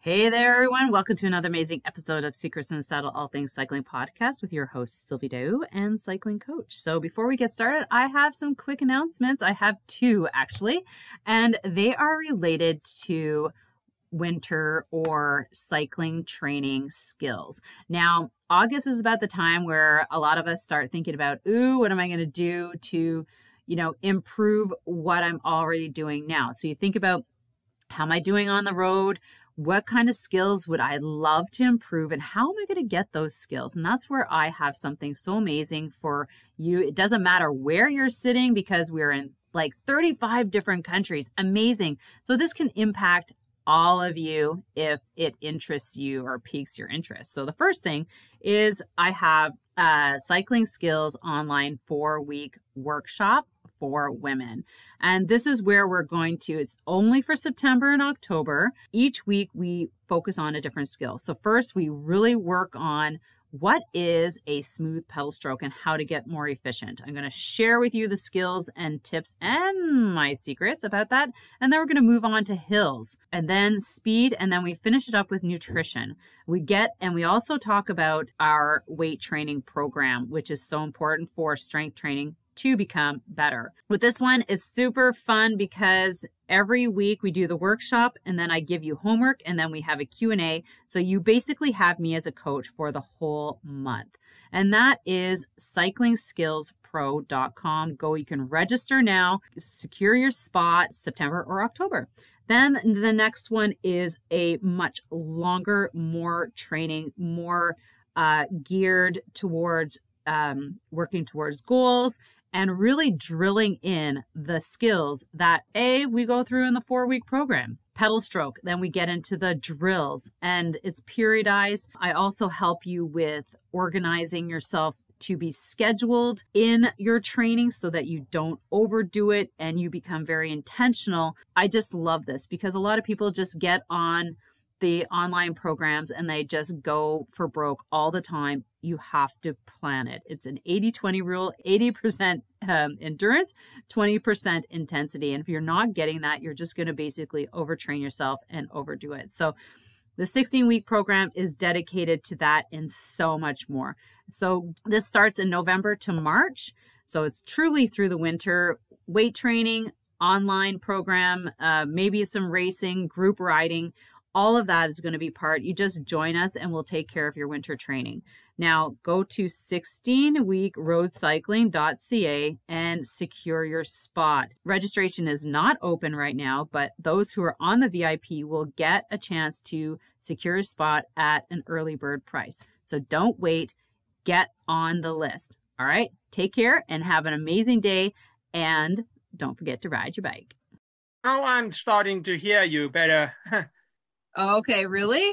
Hey there, everyone. Welcome to another amazing episode of Secrets in the Saddle, All Things Cycling podcast with your host, Sylvie and cycling coach. So before we get started, I have some quick announcements. I have two, actually, and they are related to winter or cycling training skills. Now, August is about the time where a lot of us start thinking about, what am I going to do to, improve what I'm already doing now? So you think about, how am I doing on the road? What kind of skills would I love to improve, and how am I going to get those skills? And that's where I have something so amazing for you. It doesn't matter where you're sitting because we're in like 35 different countries. Amazing. So this can impact all of you if it interests you or piques your interest. So the first thing is I have a cycling skills online 4-week workshop for women. And this is where we're going to, it's only for September and October. Each week we focus on a different skill. So first we really work on what is a smooth pedal stroke and how to get more efficient. I'm going to share with you the skills and tips and my secrets about that. And then we're going to move on to hills and then speed. And then we finish it up with nutrition. And we also talk about our weight training program, which is so important for strength training to become better. With this one, it's super fun because every week we do the workshop and then I give you homework and then we have a Q&A. So you basically have me as a coach for the whole month. And that is cyclingskillspro.com. You can register now, secure your spot September or October. Then the next one is a much longer, more training, more geared towards working towards goals and really drilling in the skills that we go through in the 4-week program. Pedal stroke, then we get into the drills and it's periodized. I also help you with organizing yourself to be scheduled in your training so that you don't overdo it and you become very intentional. I just love this because a lot of people just get on the online programs and they just go for broke all the time. You have to plan it. It's an 80-20 rule, 80% endurance, 20% intensity. And if you're not getting that, you're just going to basically overtrain yourself and overdo it. So the 16-week program is dedicated to that and so much more. So this starts in November to March. So it's truly through the winter. Weight training, online program, maybe some racing, group riding. All of that is going to be part. You just join us and we'll take care of your winter training. Now go to 16weekroadcycling.ca and secure your spot. Registration is not open right now, but those who are on the VIP will get a chance to secure a spot at an early bird price. So don't wait, get on the list. All right, take care and have an amazing day. And don't forget to ride your bike. Now I'm starting to hear you better. Okay, really?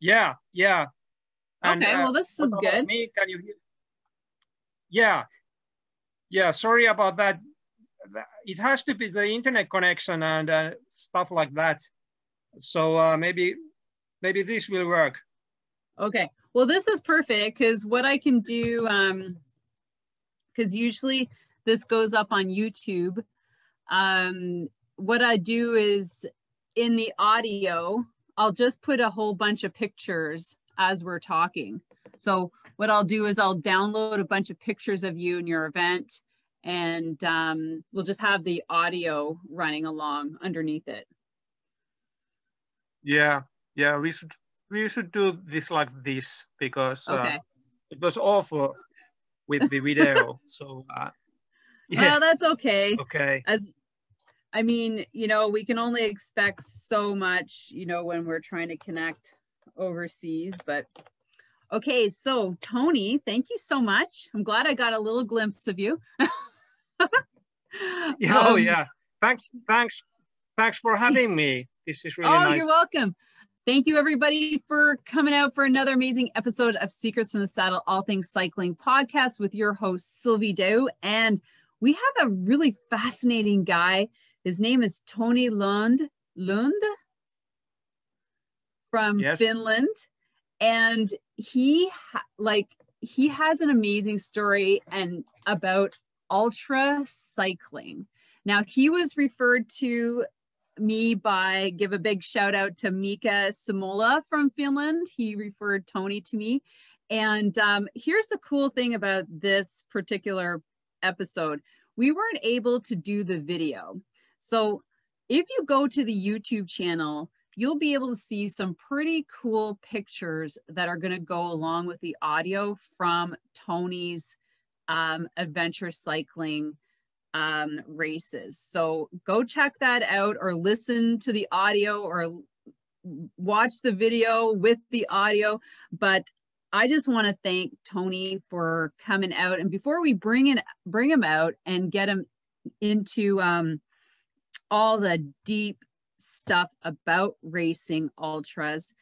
Yeah. And, okay, well, this is good. Me? Can you hear? Yeah. Sorry about that. It has to be the internet connection and stuff like that. So maybe this will work. Okay. Well, this is perfect because what I can do, because usually this goes up on YouTube. What I do is, in the audio, I'll just put a whole bunch of pictures as we're talking. So what I'll do is I'll download a bunch of pictures of you and your event, and we'll just have the audio running along underneath it. Yeah, we should do this like this because okay. It was awful with the video. So yeah. Well, that's okay. Okay. I mean, we can only expect so much, when we're trying to connect overseas, but okay. So Toni, thank you so much. I'm glad I got a little glimpse of you. Yeah. Thanks for having me. This is really nice. You're welcome. Thank you everybody for coming out for another amazing episode of Secrets in the Saddle, All Things Cycling podcast with your host, Sylvie. And we have a really fascinating guy. His name is Toni Lund from Finland. And he has an amazing story and about ultra cycling. Now he was referred to me by give a big shout out to Mika Simola from Finland. He referred Toni to me. And here's the cool thing about this particular episode. We weren't able to do the video. So if you go to the YouTube channel, you'll be able to see some pretty cool pictures that are going to go along with the audio from Toni's adventure cycling races. So go check that out, or listen to the audio, or watch the video with the audio. But I just want to thank Toni for coming out. And before we bring him out and get him into all the deep stuff about racing ultras,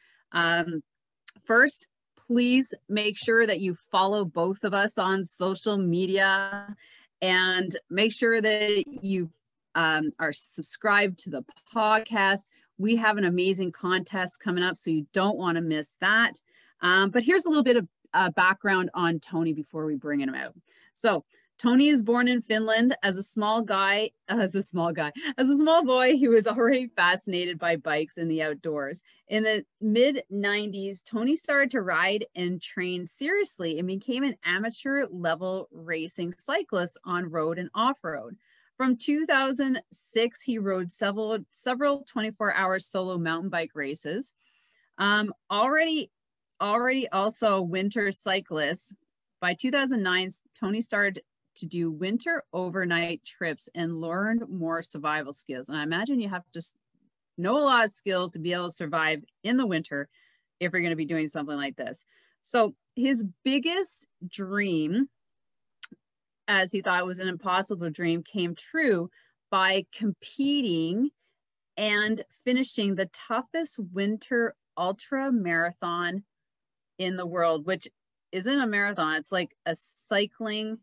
first, please make sure that you follow both of us on social media, and make sure that you are subscribed to the podcast. We have an amazing contest coming up, so you don't want to miss that. But here's a little bit of background on Toni before we bring him out. So Toni is born in Finland as a small boy who was already fascinated by bikes and the outdoors. In the mid-90s, Toni started to ride and train seriously and became an amateur level racing cyclist on road and off-road. From 2006, he rode several 24-hour solo mountain bike races. Already also winter cyclist. By 2009, Toni started to do winter overnight trips and learned more survival skills. And I imagine you have to just know a lot of skills to be able to survive in the winter if you're going to be doing something like this. So his biggest dream, as he thought was an impossible dream, came true by competing and finishing the toughest winter ultra marathon in the world, which isn't a marathon. It's like a cycling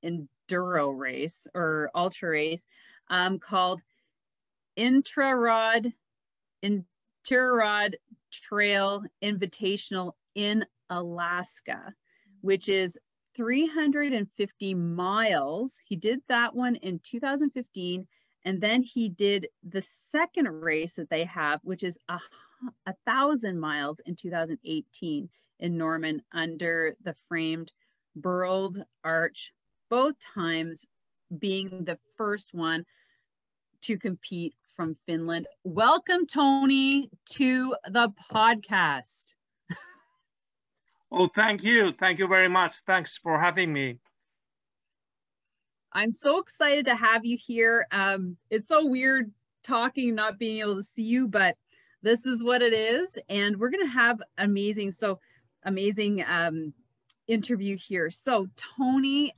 enduro race or ultra race called Iditarod Trail Invitational in Alaska, which is 350 miles. He did that one in 2015, and then he did the second race that they have, which is 1,000 miles in 2018 in Norman under the framed burled arch, both times being the first one to compete from Finland. Welcome, Toni, to the podcast. Oh, thank you. Thank you very much. Thanks for having me. I'm so excited to have you here. It's so weird talking, not being able to see you, but this is what it is. And we're going to have amazing interview here. So Toni,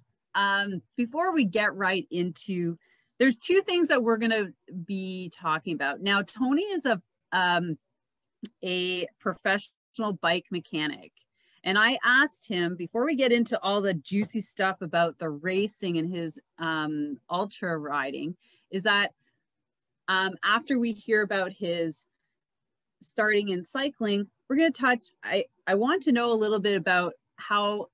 before we get right into, there's two things that we're going to be talking about. Now, Toni is a professional bike mechanic. And I asked him, before we get into all the juicy stuff about the racing and his ultra riding, is that after we hear about his starting in cycling, we're going to touch, I want to know a little bit about how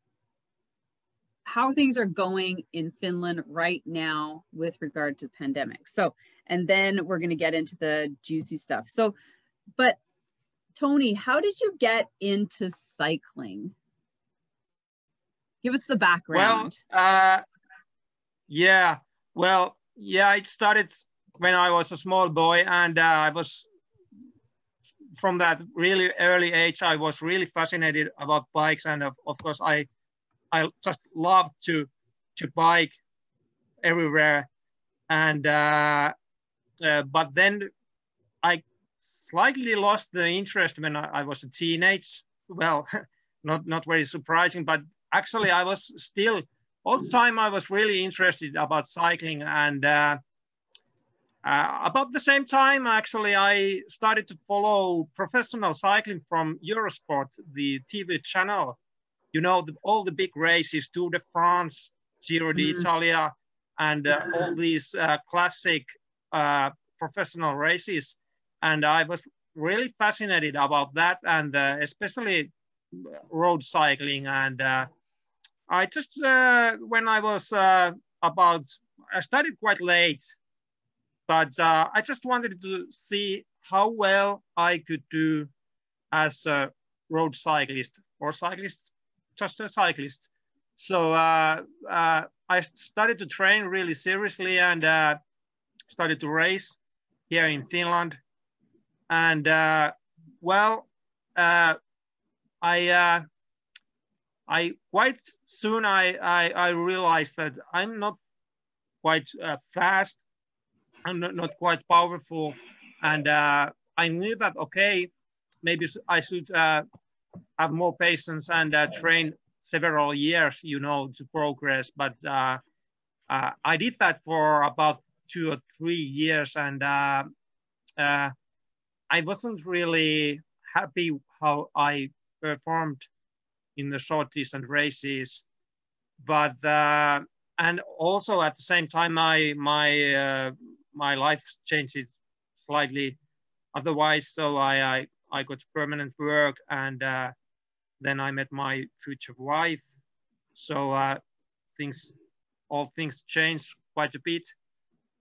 things are going in Finland right now with regard to pandemic. So, and then we're going to get into the juicy stuff. So, but Toni, how did you get into cycling? Give us the background. Well, it started when I was a small boy, and I was, from that really early age, I was really fascinated about bikes, and of course I just loved to bike everywhere, and but then I slightly lost the interest when I was a teenage. Well, not very surprising, but actually I was still, all the time I was really interested about cycling, and about the same time, actually, I started to follow professional cycling from Eurosport, the TV channel. You know, all the big races, Tour de France, Giro d'Italia, and all these classic professional races. And I was really fascinated about that, and especially road cycling. And I just, when I was I started quite late. but I just wanted to see how well I could do as a road cyclist or cyclist, just a cyclist. So I started to train really seriously and started to race here in Finland. And well, I quite soon I realized that I'm not quite fast. I'm not quite powerful, and I knew that okay, maybe I should have more patience and train several years, to progress. But I did that for about 2 or 3 years, and I wasn't really happy how I performed in the short distance races. But and also at the same time, my life changed slightly. Otherwise, so I got permanent work, and then I met my future wife. So all things changed quite a bit.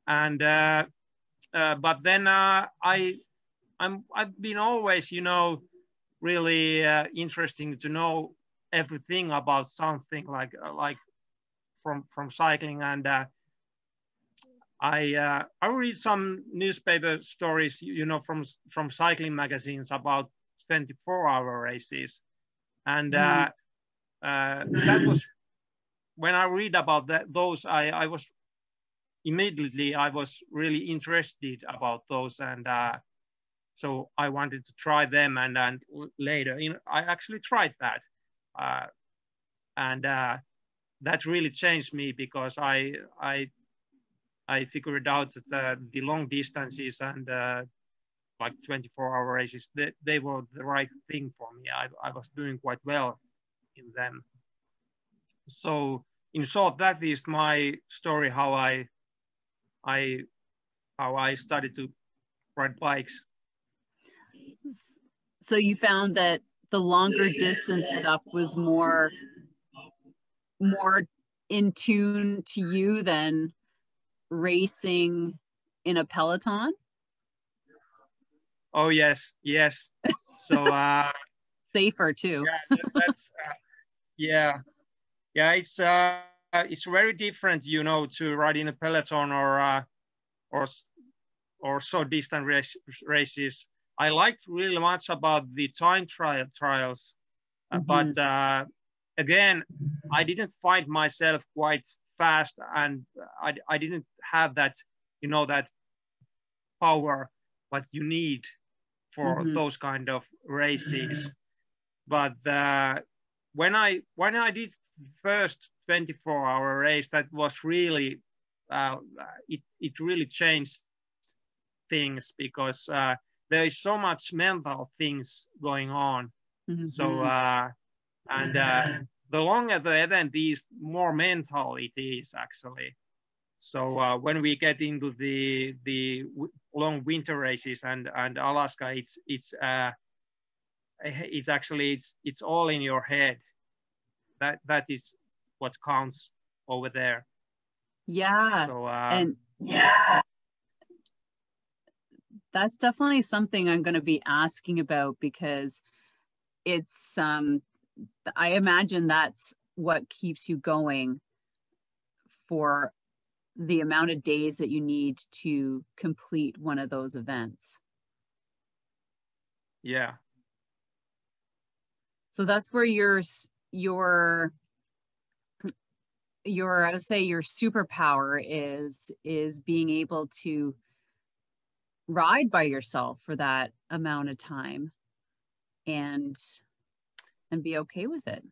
And but then I've been always, really interesting to know everything about something like from cycling. And I read some newspaper stories, from cycling magazines about 24-hour races, and that was when I read about those. I was immediately I was really interested about those, and so I wanted to try them. And later, I actually tried that, and that really changed me because I figured out that the long distances and like 24-hour races, they were the right thing for me. I was doing quite well in them. So in short, that is my story, how I started to ride bikes. So you found that the longer distance stuff was more in tune to you than racing in a peloton? Oh yes. So safer too. That's yeah. It's very different, to ride in a peloton or so distant races. I liked really much about the time trials, but again, I didn't find myself quite fast, and I didn't have that, that power what you need for those kind of races. But when I did first 24-hour race, that was really it really changed things, because there is so much mental things going on. So and the longer the event is, more mental it is actually. So when we get into the long winter races and Alaska, it's actually it's all in your head. That is what counts over there. Yeah. So and that's definitely something I'm going to be asking about, because it's I imagine that's what keeps you going for the amount of days that you need to complete one of those events. Yeah. So that's where your I would say your superpower is being able to ride by yourself for that amount of time and be okay with it.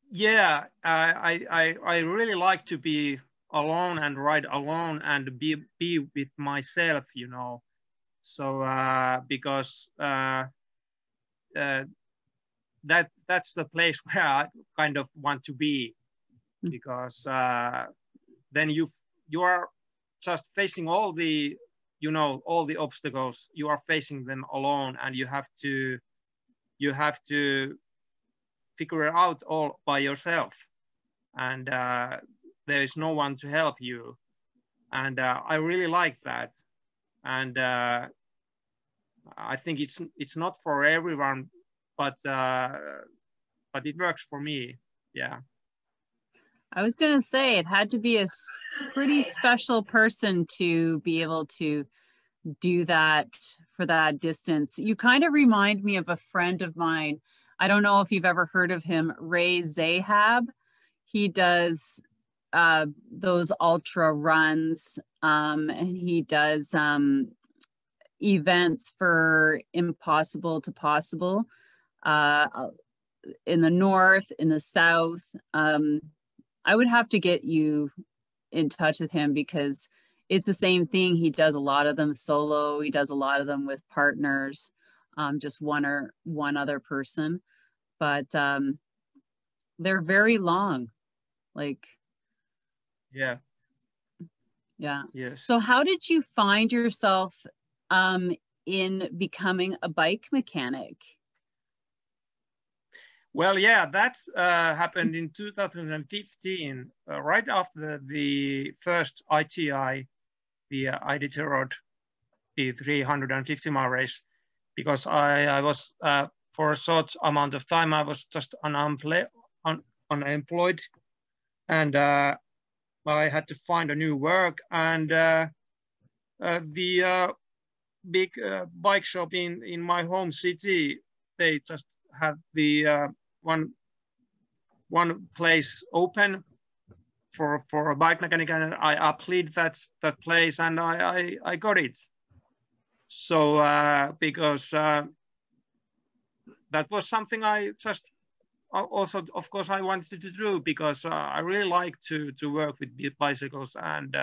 Yeah, I really like to be alone and ride alone and be with myself, So because that's the place where I kind of want to be, because then you are just facing all the all the obstacles. You are facing them alone, and you have to figure it out all by yourself, and there is no one to help you. and I really like that. And I think it's not for everyone, but it works for me. Yeah. I was going to say it had to be a pretty special person to be able to do that for that distance. You kind of remind me of a friend of mine. I don't know if you've ever heard of him, Ray Zahab. He does those ultra runs, and he does events for Impossible to Possible in the north, in the south. I would have to get you in touch with him because it's the same thing. He does a lot of them solo. He does a lot of them with partners, just one other person. But they're very long. Like, yeah. Yes. So how did you find yourself in becoming a bike mechanic? Well, yeah, that happened in 2015, right after the first ITI, the Iditarod, the 350 mile race, because I was, for a short amount of time, I was just unemployed, and I had to find a new work, and the big bike shop in my home city, they just had the one place open for a bike mechanic, and I applied that place, and I got it. So because that was something I just also, of course, I wanted to do, because I really like to work with bicycles. And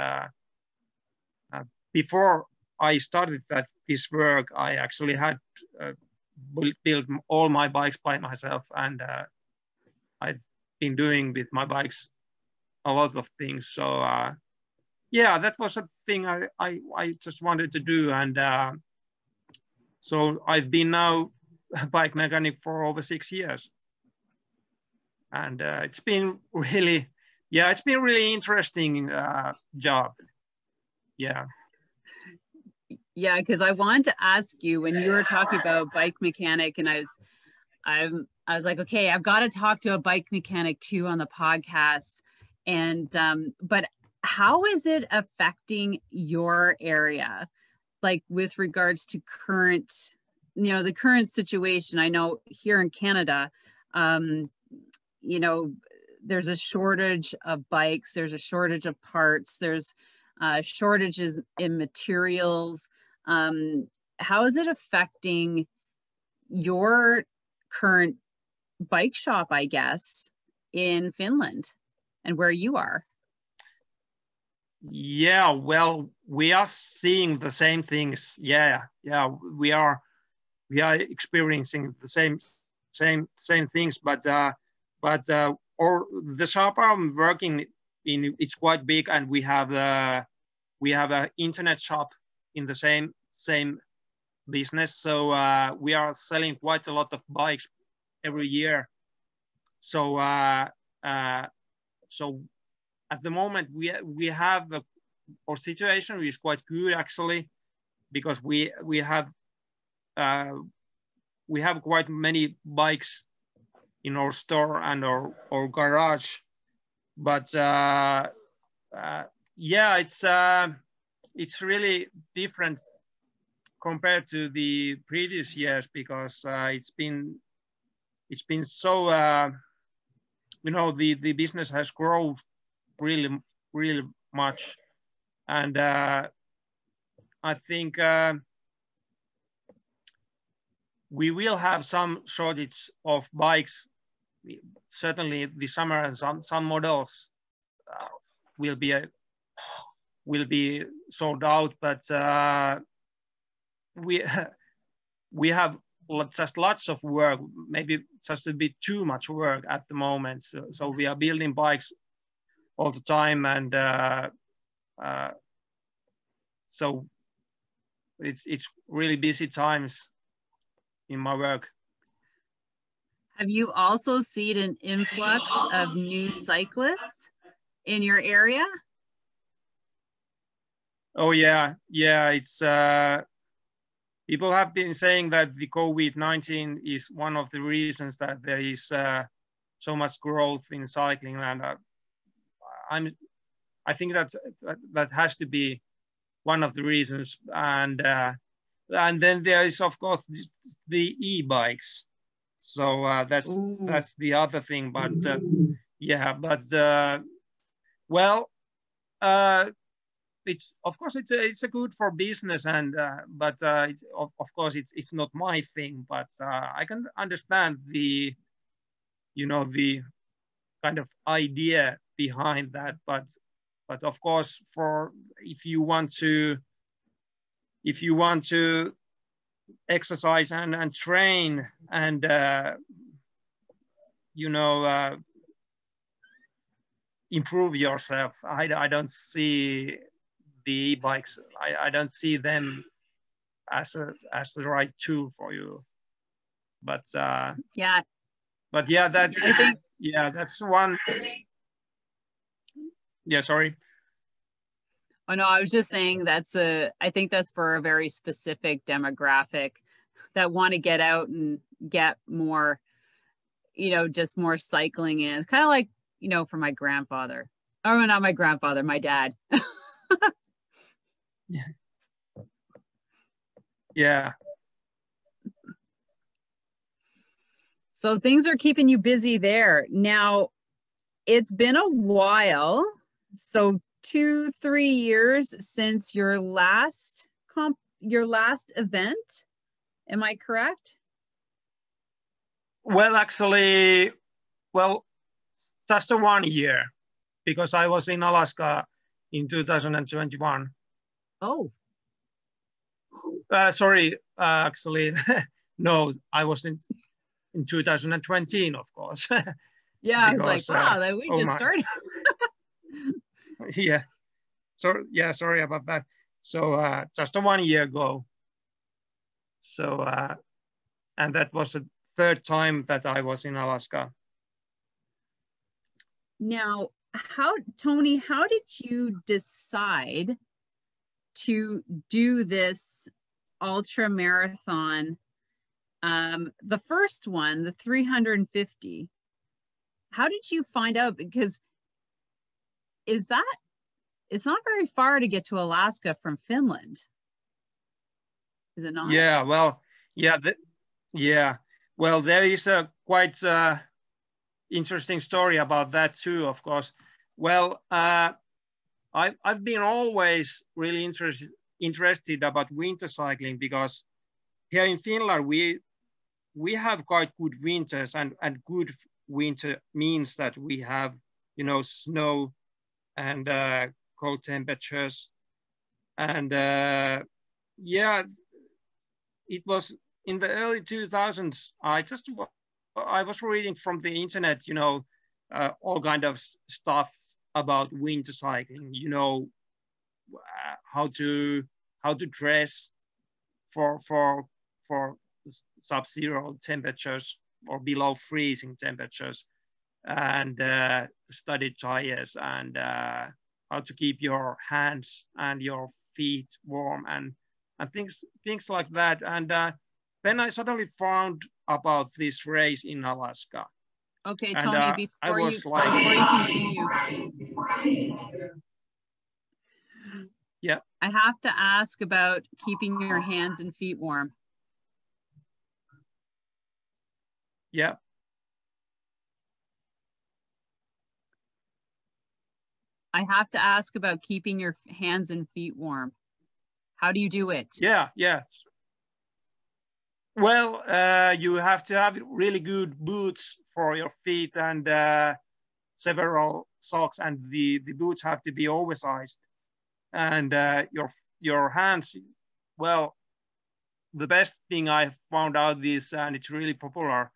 before I started this work, I actually had built all my bikes by myself, and I've been doing with my bikes a lot of things. So yeah, that was a thing I just wanted to do, and so I've been now a bike mechanic for over 6 years, and it's been really, yeah, it's been really interesting job. Yeah. Yeah, because I wanted to ask you when you were talking about bike mechanic, and I was like, okay, I've got to talk to a bike mechanic too on the podcast. And but how is it affecting your area, like with regards to current, the current situation? I know here in Canada, there's a shortage of bikes, there's a shortage of parts, there's shortages in materials. How is it affecting your current bike shop, I guess, in Finland and where you are? Yeah, well, we are seeing the same things. Yeah, we are experiencing the same things, but or the shop I'm working in, it's quite big, and we have a internet shop in the same business. So we are selling quite a lot of bikes every year. So so at the moment we have our situation is quite good, actually, because we have quite many bikes in our store and our garage. But yeah, it's really different compared to the previous years, because it's been so the business has grown really much, and I think we will have some shortage of bikes, certainly this summer, and some models will be sold out, but we have just lots of work, maybe just a bit too much work at the moment. So we are building bikes all the time, and so it's really busy times in my work. Have you also seen an influx of new cyclists in your area? Oh yeah, yeah. It's people have been saying that the COVID-19 is one of the reasons that there is so much growth in cycling, and I'm I think that has to be one of the reasons. And then there is of course the e-bikes. So that's the other thing. But yeah, but well, uh, it's of course it's a good for business, and but it's, of course it's not my thing. But I can understand the the kind of idea behind that. But of course, for if you want to exercise and train and improve yourself, I don't see the e-bikes. I don't see them as the right tool for you. But yeah, but yeah, that's I think that's one. Yeah, sorry. Oh no, I was just saying I think that's for a very specific demographic that want to get out and get more, just more cycling in. It's kind of like, for my grandfather. Or not my grandfather, my dad. Yeah. So things are keeping you busy there. Now, it's been a while. So 2-3 years since your last event. Am I correct? Well, actually, just 1 year, because I was in Alaska in 2021. Oh. Sorry, actually, no, I was in 2020, of course. Yeah, because, I was like, wow, we just started. Yeah. So yeah, sorry about that. So just 1 year ago. So and that was the third time that I was in Alaska. Now, Toni, how did you decide to do this ultra marathon? The first one, the 350. How did you find out? Because it's not very far to get to Alaska from Finland. Is it not? Yeah, well, yeah, well, there is a quite interesting story about that too, of course. Well, I've been always really interested about winter cycling, because here in Finland we have quite good winters, and good winter means that we have snow and cold temperatures, and yeah, it was in the early 2000s. I was reading from the internet, all kind of stuff about winter cycling, how to dress for sub-zero temperatures or below freezing temperatures, and study tires, and how to keep your hands and your feet warm, and things like that. And then I suddenly found about this race in Alaska. Okay, and, Toni, before you continue, yeah, I have to ask about keeping your hands and feet warm. Yeah. I have to ask about keeping your hands and feet warm. How do you do it? Yeah. Well, you have to have really good boots for your feet, and several socks, and the boots have to be oversized. And your hands, well, the best thing I found out is, and it's really popular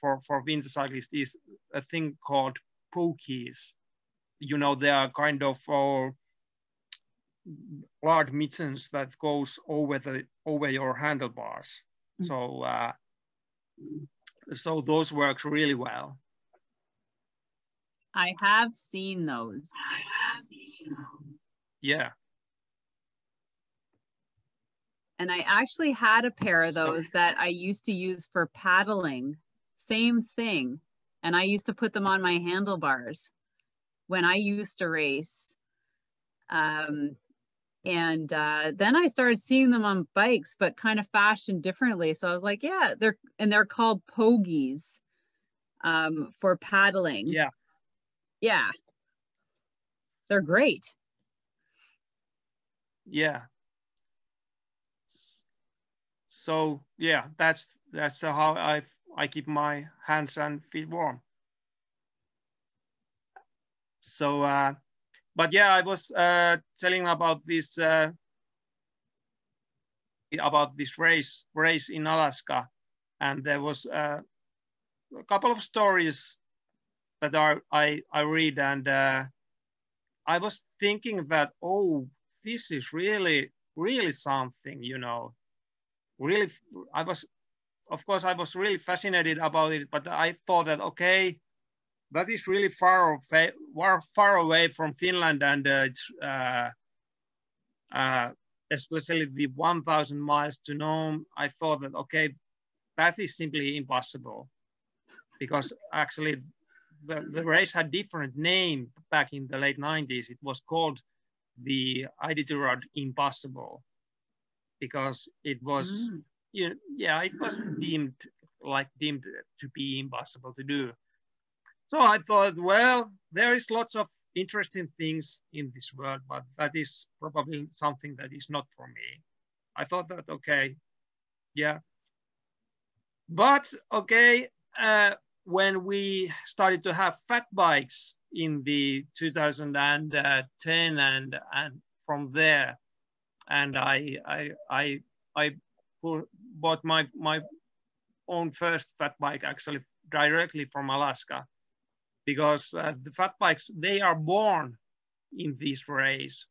for winter cyclists, is a thing called pokies. They are kind of large mittens that goes over your handlebars. So those work really well. I have seen those. Yeah. And I actually had a pair of those that I used to use for paddling. Same thing. And I used to put them on my handlebars when I used to race. And then I started seeing them on bikes, but kind of fashioned differently. So I was like, yeah, they're called pogies for paddling. Yeah. Yeah. They're great. Yeah. So yeah, that's how I keep my hands and feet warm. So, but yeah, I was telling about this race in Alaska, and there was a couple of stories that I read, and I was thinking that, oh, this is really something, you know. Really, of course, I was really fascinated about it, but I thought that, okay, that is really far away from Finland, and it's especially the 1,000 miles to Nome. I thought that, okay, that is simply impossible, because actually the race had different name back in the late 90s. It was called the Iditarod Impossible, because it was, yeah, it was deemed to be impossible to do. So I thought, well, there is lots of interesting things in this world, but that is probably something that is not for me. I thought that, okay, yeah. But okay, when we started to have fat bikes in the 2010 and from there, and I bought my own first fat bike actually directly from Alaska, because the fat bikes, they are born in this race.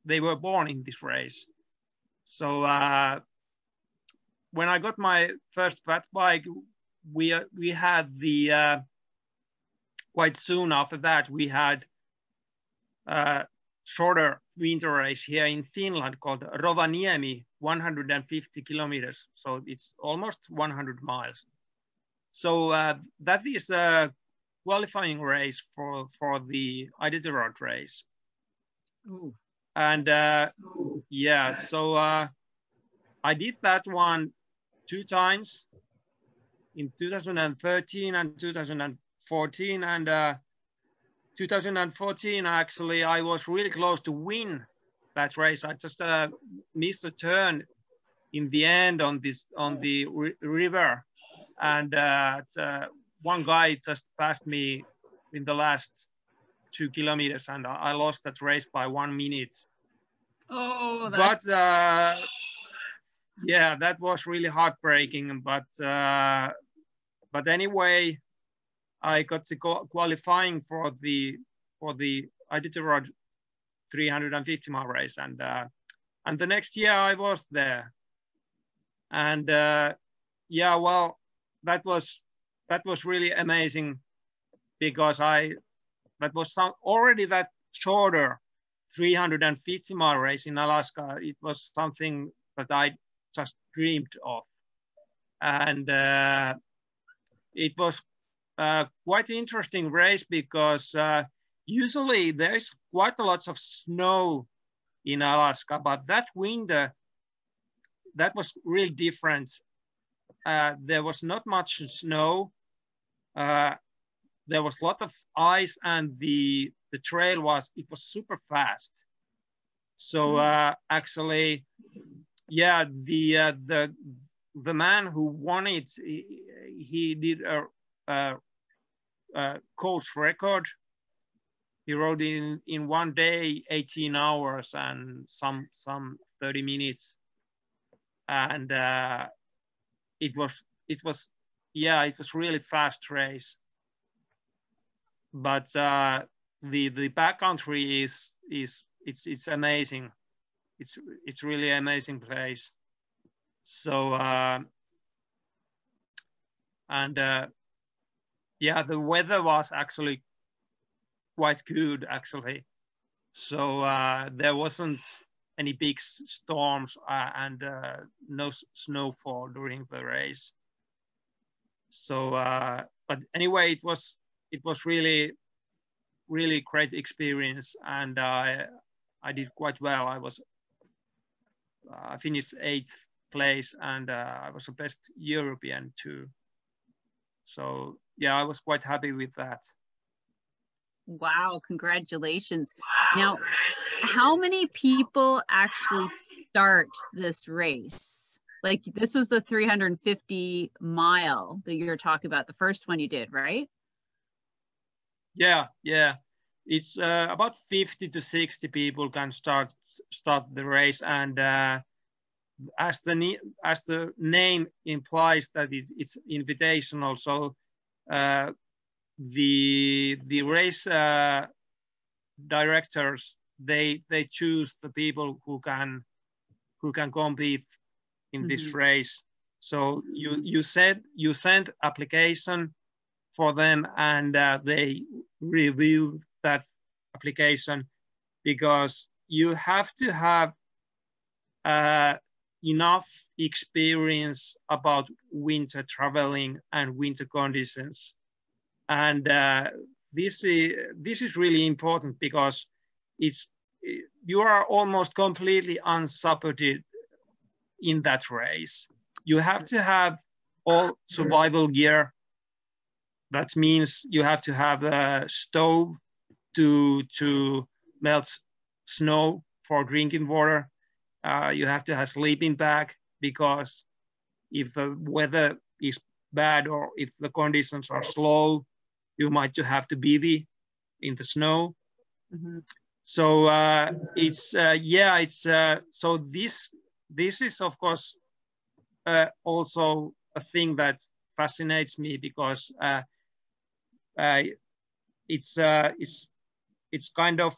They were born in this race. So when I got my first fat bike, we had the quite soon after that we had a shorter winter race here in Finland called Rovaniemi, 150 kilometers. So it's almost 100 miles. So that is a qualifying race for the Iditarod race. Ooh. And yeah, so I did that one 2 times in 2013 and 2014. And 2014, actually, I was really close to win that race. I just missed a turn in the end on the river, and one guy just passed me in the last 2 kilometers, and I lost that race by 1 minute. Oh, that's... But yeah, that was really heartbreaking. But anyway, I got the qualifying for the Iditarod 350 mile race, and the next year I was there, and yeah, well, that was really amazing, because that was already that shorter 350 mile race in Alaska. It was something that I just dreamed of, and it was quite interesting race, because usually there is quite a lot of snow in Alaska, but that winter, that was really different. There was not much snow. There was a lot of ice, and the trail was super fast. So actually, yeah, the man who won it, he did a course record. He rode in 1 day, 18 hours and some 30 minutes, and it was really fast race. But the backcountry it's amazing. It's really amazing place. So and yeah, the weather was actually quite good actually. So there wasn't any big storms and no snowfall during the race. So, but anyway, it was really great experience, and I did quite well. I finished 8th place, and I was the best European too. So yeah, I was quite happy with that. Wow, congratulations. Now, how many people actually start this race? Like, this was the 350 mile that you're talking about, the first one you did, right? Yeah. It's about 50 to 60 people can start the race, and as the name implies that it's invitational, so the race directors, they choose the people who can compete in this race. So you send application for them, and they review that application, because you have to have enough experience about winter traveling and winter conditions. And this is really important, because you are almost completely unsupported in that race. You have to have all survival gear. That means you have to have a stove to melt snow for drinking water. You have to have sleeping bag, because if the weather is bad or if the conditions are slow, you might have to bivvy in the snow. So so this is of course also a thing that fascinates me, because it's kind of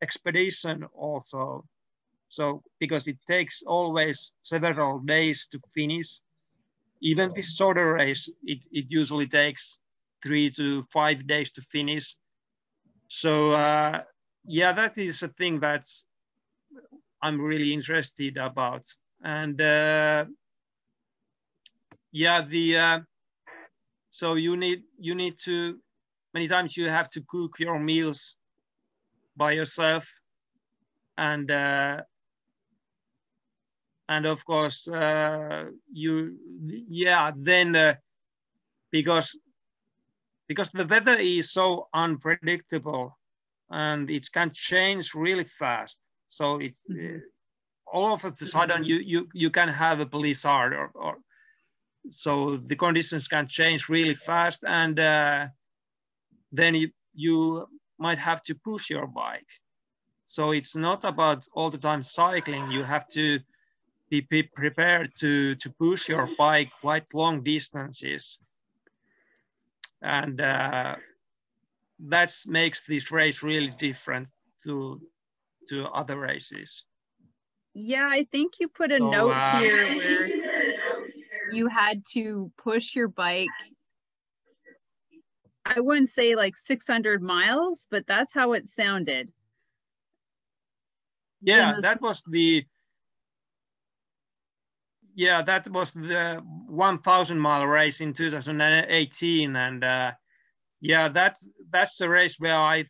expedition also. So because it takes always several days to finish. Even this shorter race, it usually takes 3 to 5 days to finish. So yeah, that is a thing that I'm really interested about. And yeah, so you need to, many times you have to cook your meals by yourself, and of course because the weather is so unpredictable and it can change really fast. So it's all of a sudden you can have a blizzard, or so the conditions can change really fast, and then you might have to push your bike. So it's not about all the time cycling. You have to be prepared to push your bike quite long distances. And that makes this race really different to other races. Yeah, I think you put a note here where you had to push your bike, I wouldn't say like 600 miles, but that's how it sounded. Yeah, that was the 1,000-mile race in 2018, and yeah, that's the race where I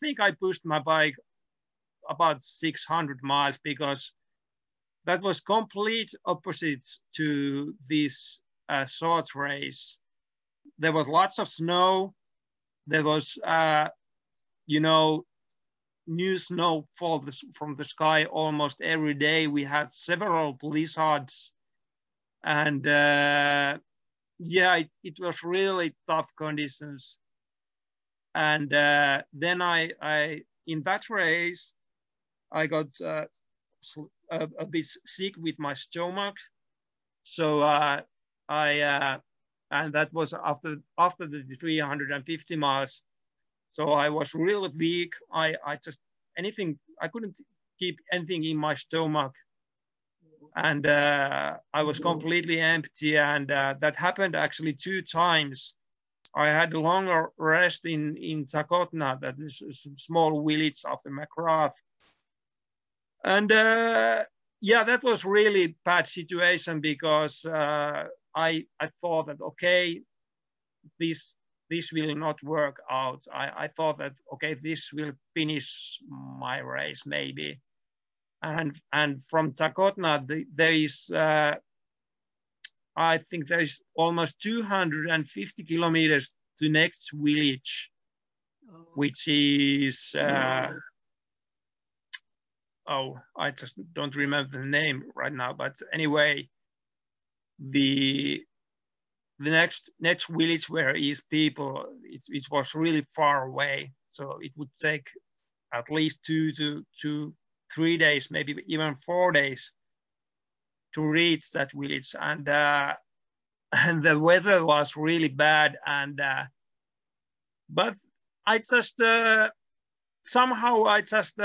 think I pushed my bike about 600 miles, because that was complete opposite to this short race. There was lots of snow. There was new snow fall from the sky almost every day. We had several blizzards, and yeah, it was really tough conditions. And then I in that race I got a bit sick with my stomach, so and that was after the 350 miles. So I was really weak. I couldn't keep anything in my stomach, and I was completely empty. And that happened actually 2 times. I had a longer rest in Zakotna, that is a small village of the McGrath. And yeah, that was really bad situation because I thought that, okay, this will not work out. I thought that, okay, this will finish my race maybe. And from Takotna, there is, I think there is almost 250 kilometers to next village, which is, oh, I just don't remember the name right now. But anyway, the next village where is people, it was really far away. So it would take at least 2 to 3 days, maybe even 4 days to reach that village. And and the weather was really bad. And but I just somehow I just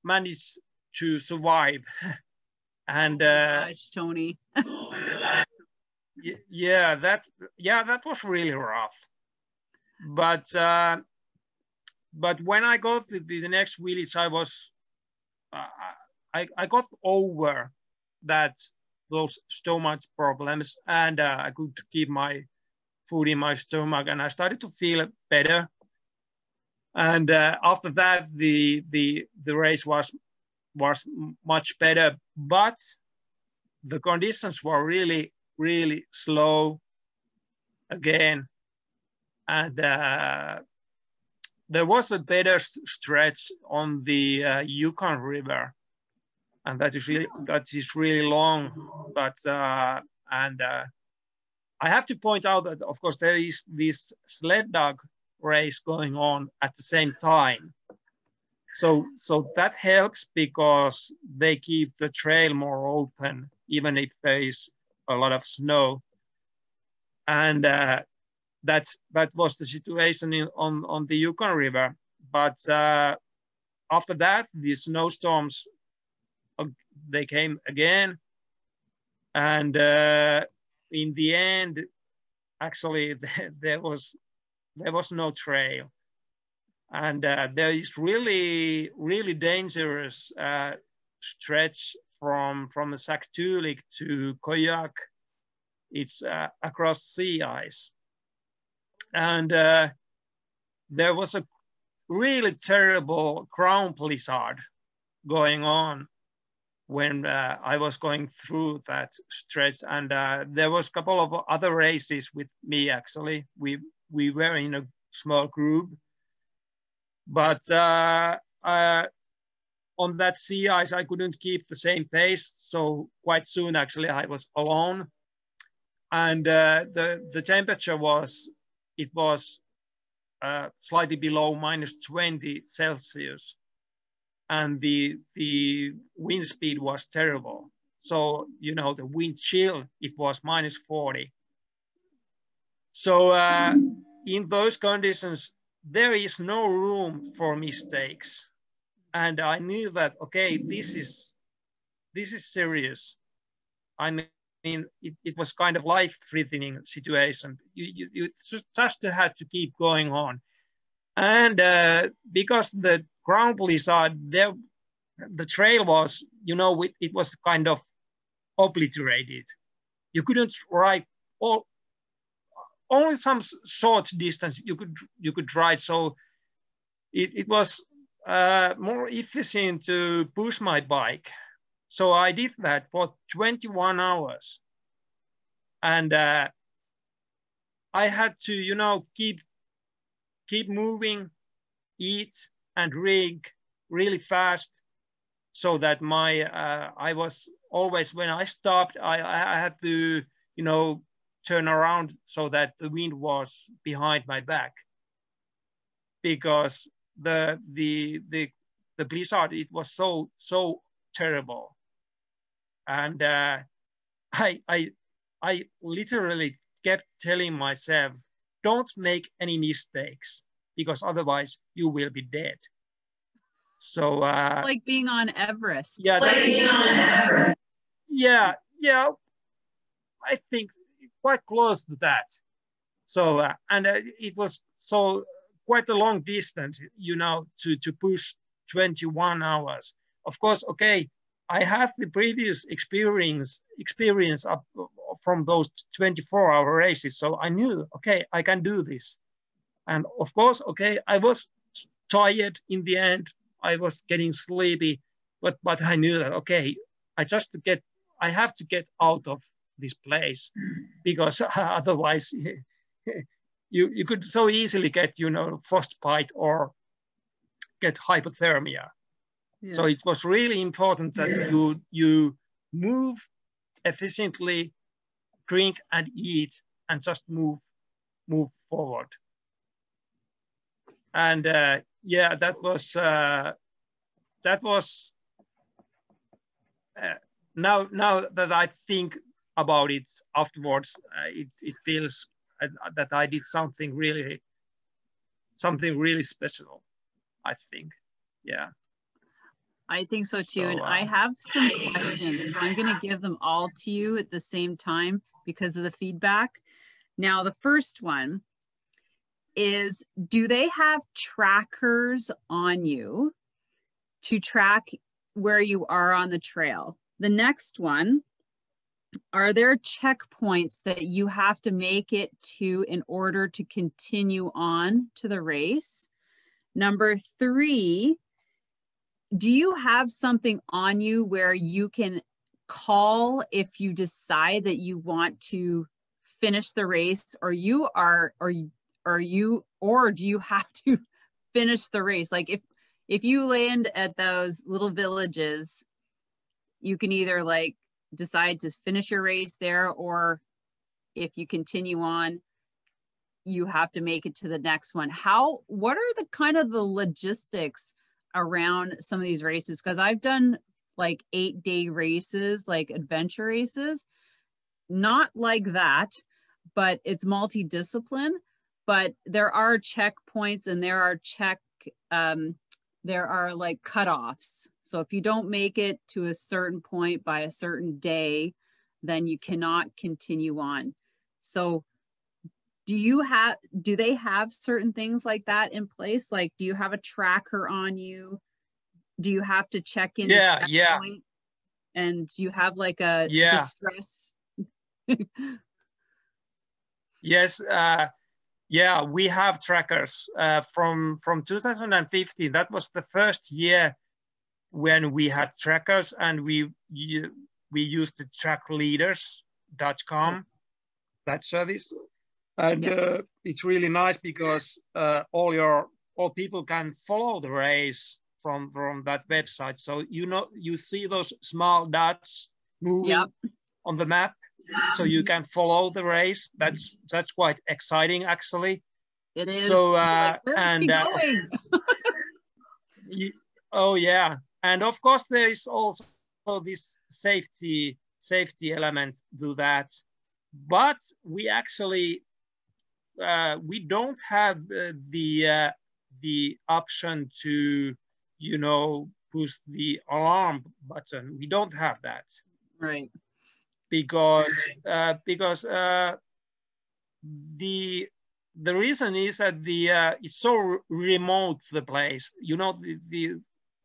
managed to survive. And Gosh, Toni. yeah, that was really rough. But when I got to the next village, I was I got over those stomach problems, and I could keep my food in my stomach, and I started to feel better. And after that, the race was much better, but the conditions were really, really slow again. And there was a better stretch on the Yukon River, and that is really long. But and I have to point out that, of course, there is this sled dog race going on at the same time. So that helps because they keep the trail more open, even if there is a lot of snow. And that was the situation on the Yukon River. But after that, the snowstorms, they came again. And in the end, actually, there was no trail. And there is really, really dangerous stretch from Saktulik to Koyak. It's across sea ice. And there was a really terrible ground blizzard going on when I was going through that stretch. And there was a couple of other races with me, actually. We were in a small group. But on that sea ice, I couldn't keep the same pace. So quite soon, actually, I was alone. And the temperature was slightly below -20 Celsius. And the wind speed was terrible. So, you know, the wind chill, it was -40. So in those conditions, there is no room for mistakes. And I knew that, okay, this is serious. I mean, it was kind of life-threatening situation. You just had to keep going on. And because the ground blizzard, the trail was, you know, it was kind of obliterated. You couldn't ride only some short distance you could ride. So it was more efficient to push my bike. So I did that for 21 hours. And I had to, you know, keep moving, eat and drink really fast, so that I was always, when I stopped, I had to, you know, turn around so that the wind was behind my back, because the blizzard, it was so terrible. And I literally kept telling myself, don't make any mistakes, because otherwise you will be dead. So it's like being on Everest. Yeah, yeah, I think quite close to that. So and it was so quite a long distance, you know, to push 21 hours. of course, okay, I have the previous experience up from those 24-hour races. So I knew, okay, I can do this. And of course, okay, I was tired in the end. I was getting sleepy, but I knew that, okay, I have to get out of this place, because otherwise you could so easily get, frostbite or get hypothermia. Yeah. So it was really important that you move efficiently, drink and eat, and just move forward. And yeah, that was now that I think about it afterwards, it feels that I did something really special, I think. Yeah. I think so too. And I have some questions. So I'm going to give them all to you at the same time because of the feedback. Now, the first one is, do they have trackers on you to track where you are on the trail? The next one, are there checkpoints that you have to make it to in order to continue on to the race? Number 3, do you have something on you where you can call if you decide that you want to finish the race, or do you have to finish the race? Like if you land at those little villages, you can either like decide to finish your race there, or if you continue on, you have to make it to the next one. What are the kind of the logistics around some of these races? Because I've done like 8-day races, like adventure races, not like that, but it's multi-discipline. But there are checkpoints and there are like cutoffs. So if you don't make it to a certain point by a certain day, then you cannot continue on. So do they have certain things like that in place? Like, do you have a tracker on you? Do you have to check in? Yeah. And do you have like a distress? Yes. Yeah, we have trackers from 2015. That was the first year when we had trackers, and we used the trackleaders.com, that service. And it's really nice because all people can follow the race from that website. So you see those small dots moving on the map, so you can follow the race. That's quite exciting, actually. It is. So where's he going? Oh yeah, and of course there is also this safety element to that, but we actually we don't have the option to push the alarm button. We don't have that, right? Because the reason is that it's so remote, the place.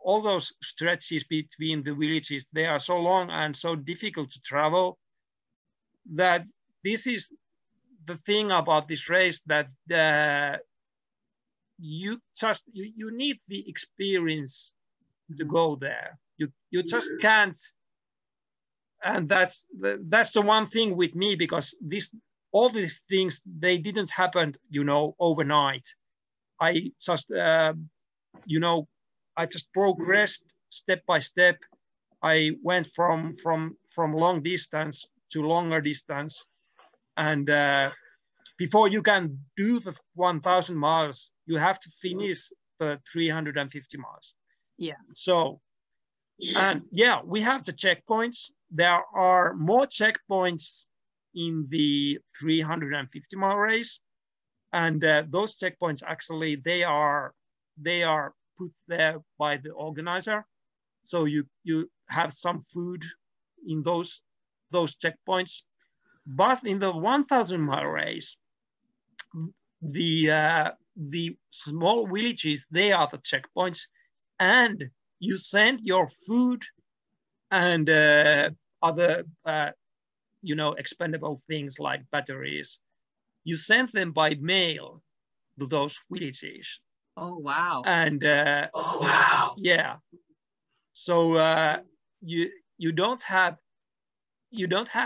All those stretches between the villages, they are so long and so difficult to travel, that this is the thing about this race, that you need the experience to go there. You just can't. And that's the one thing with me, because all these things, they didn't happen, overnight. I just, I just progressed step by step. I went from long distance to longer distance, and before you can do the 1,000 miles, you have to finish the 350 miles. Yeah. So, and yeah, we have the checkpoints. There are more checkpoints in the 350-mile race, and those checkpoints, actually, they are put there by the organizer. So you have some food in those checkpoints. But in the 1,000-mile race, the small villages, they are the checkpoints, and you send your food and other you know, expendable things like batteries, you send them by mail to those villages. Oh, wow. And yeah, so you don't have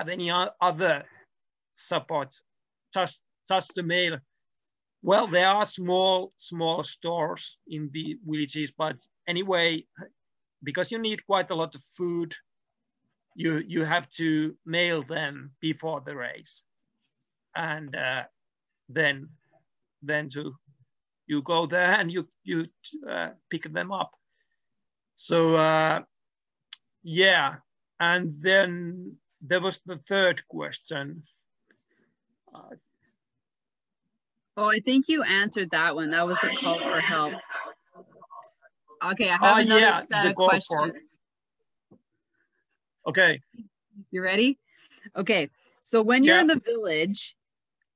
any other support, just the mail. Well, there are small stores in the villages, but anyway, because you need quite a lot of food, you have to mail them before the race, and then you go there and you pick them up. So yeah, and then there was the third question. Oh, I think you answered that one. That was the call for help. Okay, I have another set of questions. Okay. You ready? Okay, so when you're in the village,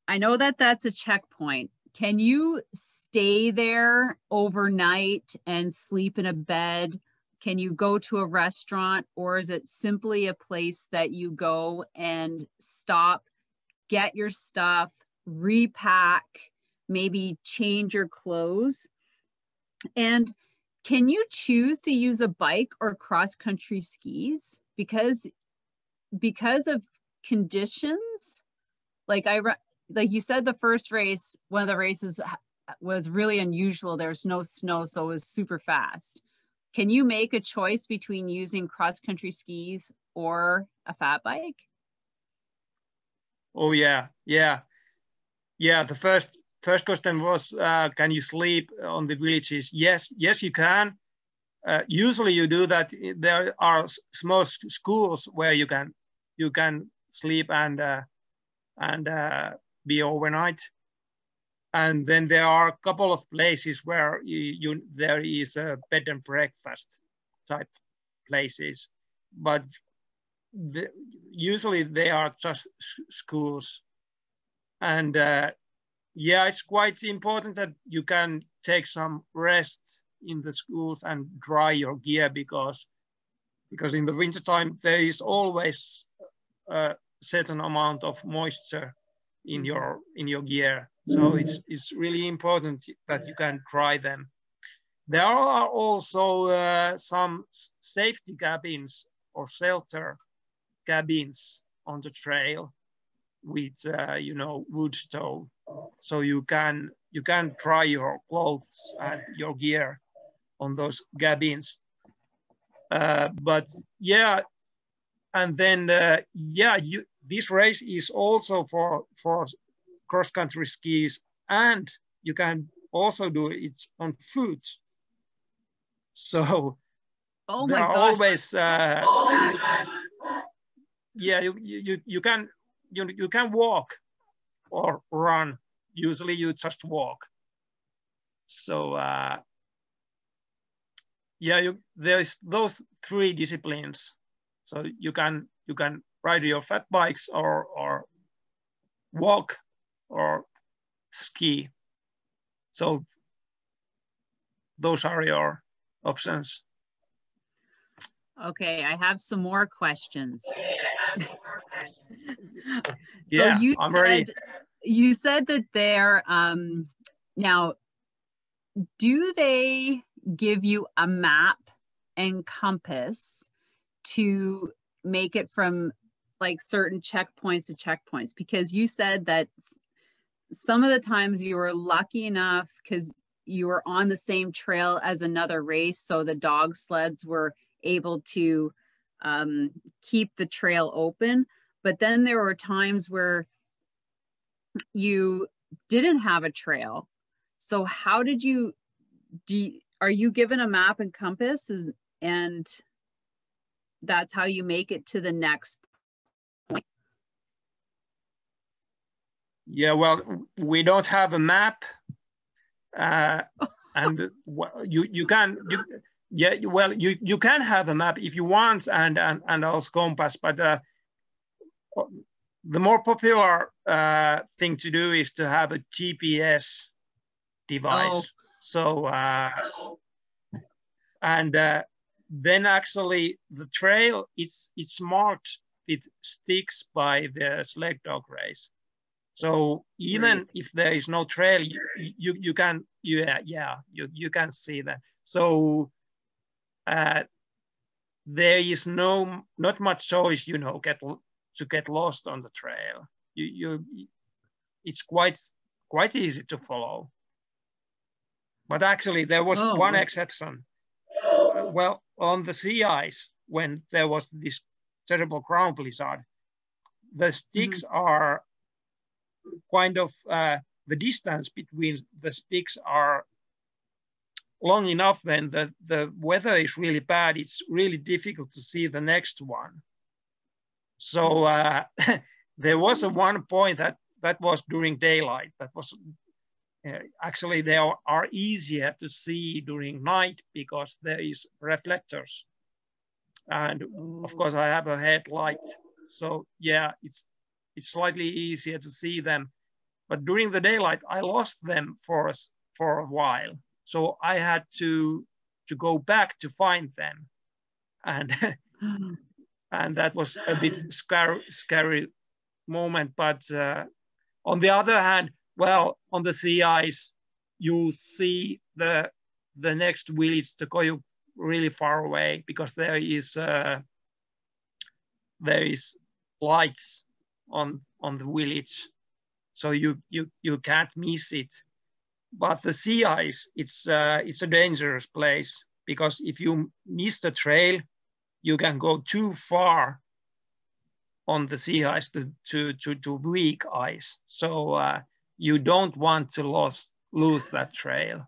I know that that's a checkpoint. Can you stay there overnight and sleep in a bed? Can you go to a restaurant, or is it simply a place that you go and stop, get your stuff, repack, maybe change your clothes? And can you choose to use a bike or cross-country skis? Because of conditions, like you said, the first race, one of the races was really unusual. There's no snow, so it was super fast. Can you make a choice between using cross-country skis or a fat bike? Oh yeah. The first question was, can you sleep on the villages? Yes, you can. Usually you do that. There are small schools where you can sleep and be overnight. And then there are a couple of places where there is a bed and breakfast type places, but usually they are just schools. And yeah, it's quite important that you can take some rest in the schools and dry your gear, because in the wintertime there is always a certain amount of moisture in your gear. So it's really important that you can dry them. There are also some safety cabins or shelter cabins on the trail with you know, wood stove, so you can dry your clothes and your gear on those cabins. But yeah, and then yeah, this race is also for cross-country skis, and you can also do it on foot. So oh there my are gosh. always yeah, you can walk or run. Usually you just walk. So yeah, there's those three disciplines. So you can ride your fat bikes or walk or ski. So those are your options. Okay, I have some more questions. Yeah, so I'm ready. You said that they're now, do they give you a map and compass to make it from like certain checkpoints to checkpoints? Because you said that some of the times you were lucky enough because you were on the same trail as another race, so the dog sleds were able to keep the trail open. But then there were times where you didn't have a trail. So how did you are you given a map and compass, and that's how you make it to the next point? Yeah, well, we don't have a map, and you can have a map if you want, and also compass, but the more popular thing to do is to have a GPS device. Oh. So and then actually the trail, it's marked with sticks by the sled dog race. So even if there is no trail, you can you can see that. So there is not much choice, to get lost on the trail. It's quite easy to follow. But actually, there was one exception. Well, on the sea ice, when there was this terrible ground blizzard, the sticks are kind of the distance between the sticks are long enough. When the weather is really bad, it's really difficult to see the next one. So there was one point that was during daylight. That was actually they are easier to see during night because there is reflectors, and of course I have a headlight. So yeah, it's slightly easier to see them. But during the daylight, I lost them for a while. So I had to go back to find them, and and that was a bit scary moment. But on the other hand, well, on the sea ice, you see the next village to go really far away because there is lights on the village, so you can't miss it. But the sea ice, it's a dangerous place because if you miss the trail, you can go too far on the sea ice to weak ice. So you don't want to lose that trail.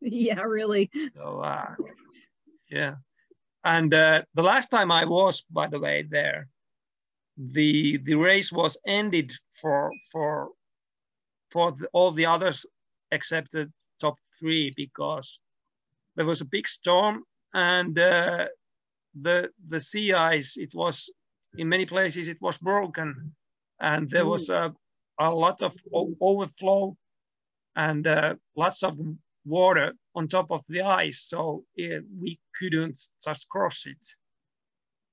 Yeah, really. So yeah, and the last time I was, by the way, there, the race was ended for all the others except the top 3 because there was a big storm, and the sea ice, it was in many places it was broken, and there was a lot of overflow and lots of water on top of the ice, so we couldn't just cross it.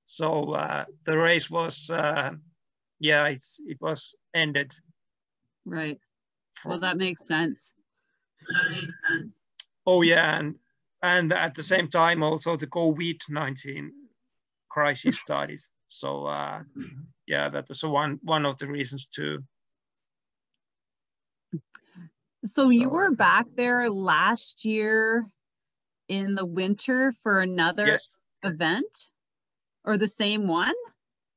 So the race was it was ended. Right. Well, that makes sense. Oh yeah, and at the same time also the COVID-19 crisis started. So yeah, that was one of the reasons too. So you were back there last year in the winter for another event, or the same one?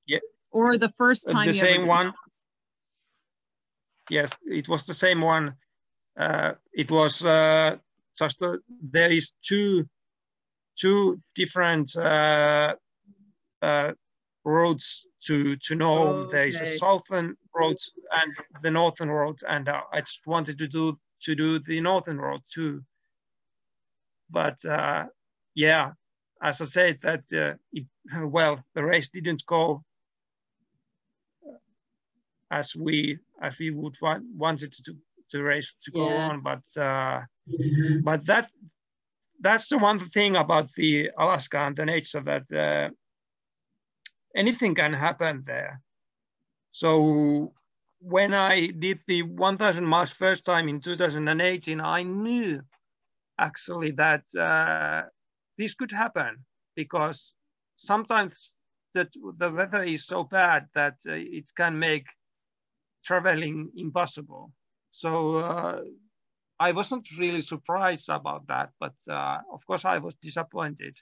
Yeah. Or the first time? The same one. Yes, it was the same one. It was just there is two different roads to know. Okay. There is a southern road and the northern road, and I just wanted to do the northern road too. But yeah, as I said, that the race didn't go as we would wanted to race to go on, but that's the one thing about the Alaska and the nature, that anything can happen there. So when I did the 1,000 miles first time in 2018, I knew actually that this could happen, because sometimes the weather is so bad that it can make traveling impossible. So I wasn't really surprised about that, but of course I was disappointed.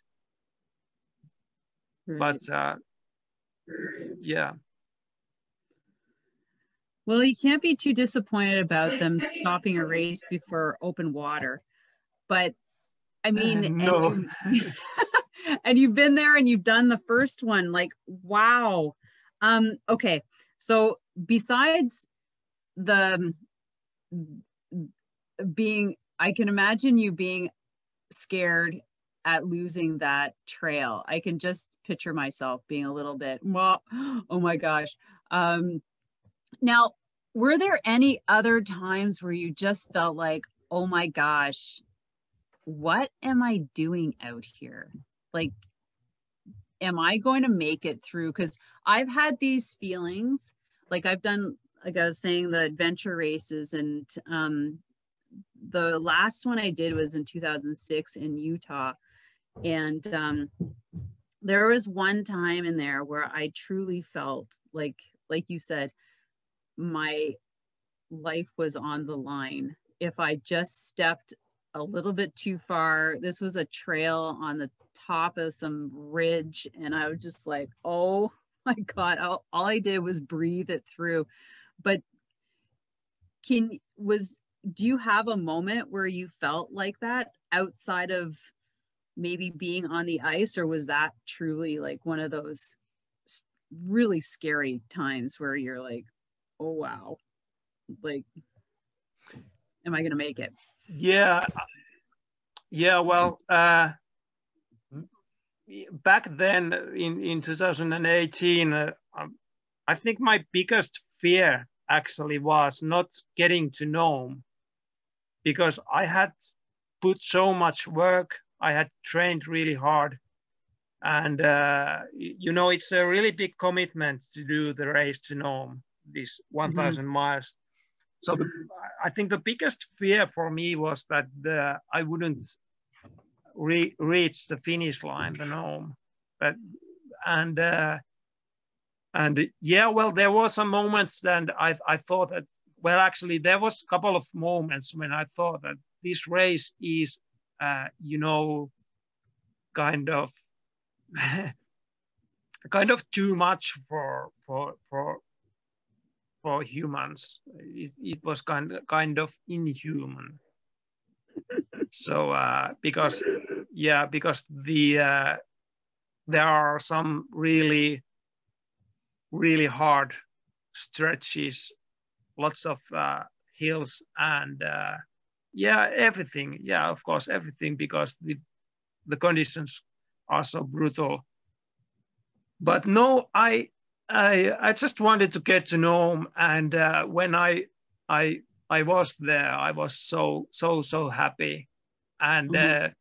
Right. But yeah. Well, you can't be too disappointed about them stopping a race before open water. But I mean, no. And you've been there and you've done the first one, like, wow. Okay, so besides the being, I can imagine you being scared at losing that trail. I can just picture myself being a little bit, well, oh my gosh. Now, were there any other times where you just felt like, oh my gosh, what am I doing out here? Like, am I going to make it through? Because I've had these feelings, like I've done, like I was saying, the adventure races, and the last one I did was in 2006 in Utah. And there was one time in there where I truly felt like you said, my life was on the line. If I just stepped a little bit too far, this was a trail on the top of some ridge, and I was just like, oh my God, all I did was breathe it through. But do you have a moment where you felt like that outside of maybe being on the ice, or was that truly like one of those really scary times where you're like, oh wow, like, am I going to make it? Yeah, well, back then in 2018, I think my biggest fear actually was not getting to Nome, because I had put so much work, I had trained really hard, and it's a really big commitment to do the race to Nome, this 1,000 miles. So I think the biggest fear for me was that I wouldn't reach the finish line, the Nome. And yeah, well, there was some moments then I thought that, well, actually there was a couple of moments when I thought that this race is, kind of kind of too much for humans. It was kind of inhuman. So because there are some really hard stretches, lots of hills, and everything. Yeah, of course, everything, because the conditions are so brutal. But no, I just wanted to get to Nome, and when I was there, I was so happy, and the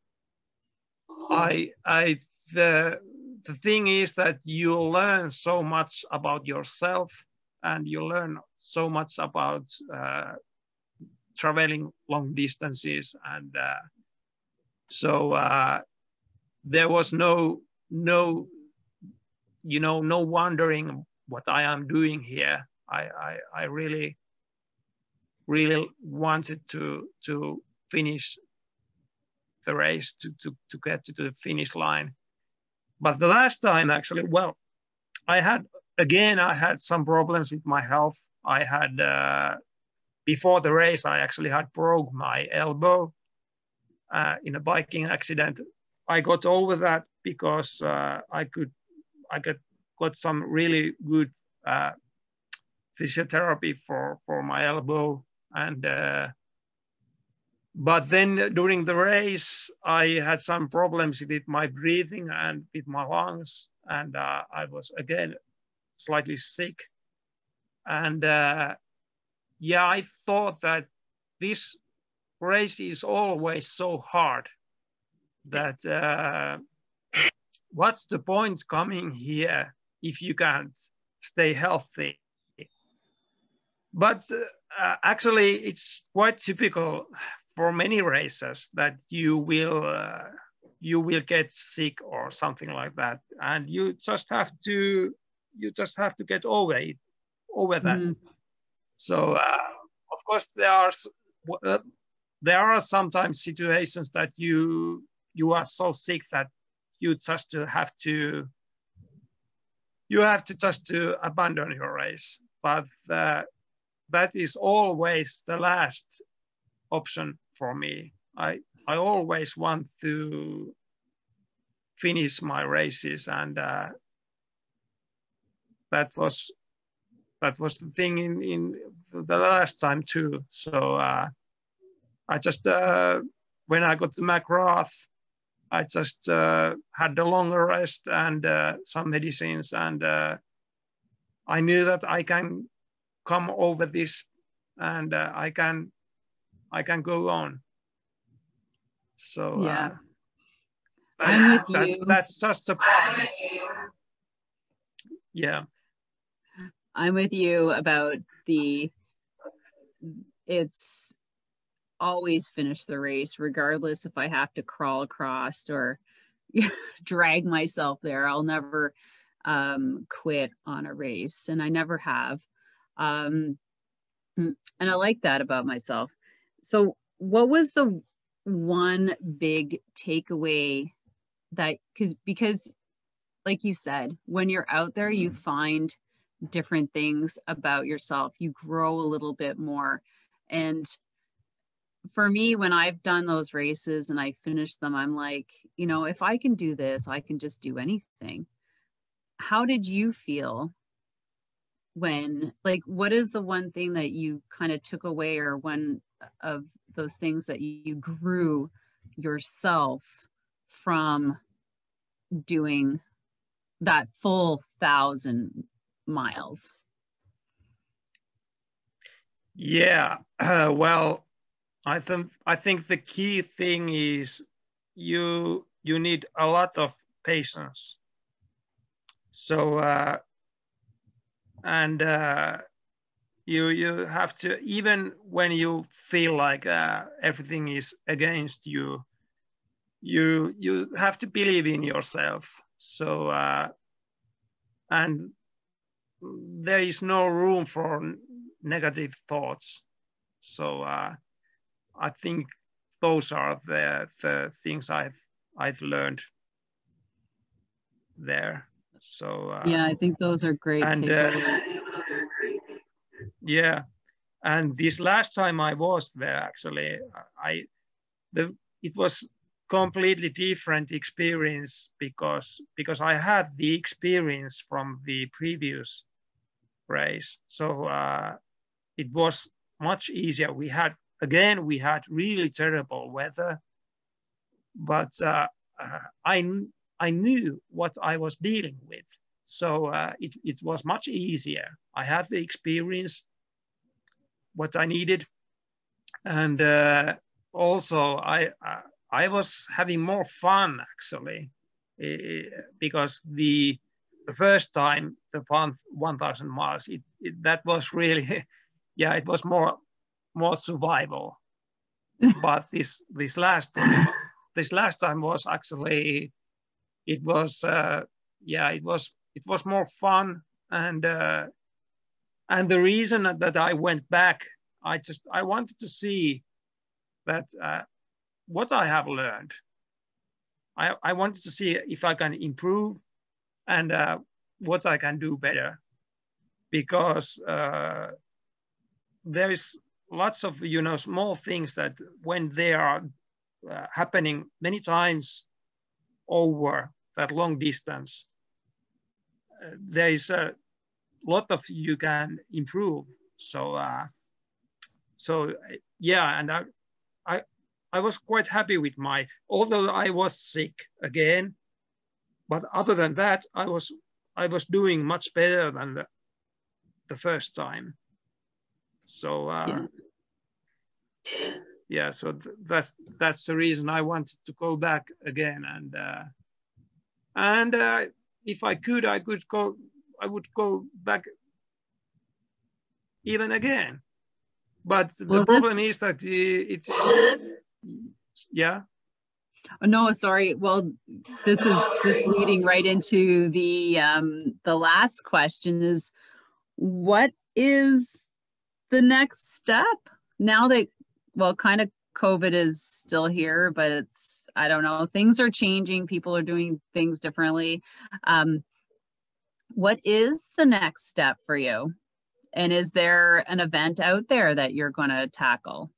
thing is that you learn so much about yourself, and you learn so much about traveling long distances, and so there was no wondering what I am doing here. I really wanted to finish the race, to get to the finish line. But the last time, actually, well, I had some problems with my health. I had before the race, I actually had broke my elbow in a biking accident. I got over that because I got some really good physiotherapy for my elbow, and but then during the race I had some problems with my breathing and with my lungs, and I was again slightly sick, and I thought that this race is always so hard that what's the point coming here if you can't stay healthy? But actually, it's quite typical for many races that you will get sick or something like that, and you just have to get over that. So of course there are sometimes situations that you are so sick that you just have to just to abandon your race, but that is always the last option for me. I always want to finish my races, and that was the thing in the last time too. So I just when I got to McGrath, I just had a longer rest and some medicines, and I knew that I can come over this, and I can go on. So I'm with you. That's just a part. Yeah. I'm with you about it's always finish the race, regardless if I have to crawl across or drag myself there. I'll never quit on a race, and I never have. And I like that about myself. So what was the one big takeaway that, because like you said, when you're out there, you find different things about yourself, you grow a little bit more. And for me, when I've done those races and I finish them, I'm like, you know, if I can do this, I can just do anything. How did you feel when, like, what is the one thing that you kind of took away, or one of those things that you grew yourself from doing that full 1,000 miles? Yeah, well, I think the key thing is you need a lot of patience. So you have to, even when you feel like everything is against you, you have to believe in yourself. So and there is no room for negative thoughts. So I think those are the things I've learned there. So yeah, I think those are great takeaways. Yeah, and this last time I was there, actually, it was completely different experience because I had the experience from the previous race. So it was much easier. We had really terrible weather, but I knew what I was dealing with. So it was much easier. I had the experience, what I needed. And also I was having more fun, actually, because the first time, the 1,000 miles, that was really, yeah, it was more survival. But this last time was actually, it was it was more fun. And the reason that I went back, I wanted to see that what I have learned. I wanted to see if I can improve and what I can do better, because there is lots of small things that when they are happening many times over that long distance, there is a lot of you can improve. So yeah, and I was quite happy with although I was sick again, but other than that, I was doing much better than the first time. So yeah, so that's the reason I wanted to go back again. And if I could, I would go back even again. But the problem is that it's yeah. No, sorry. Well, this is just leading right into the last question is, what is the next step now that, well, kind of COVID is still here, but it's, I don't know, things are changing. People are doing things differently. What is the next step for you? And is there an event out there that you're going to tackle?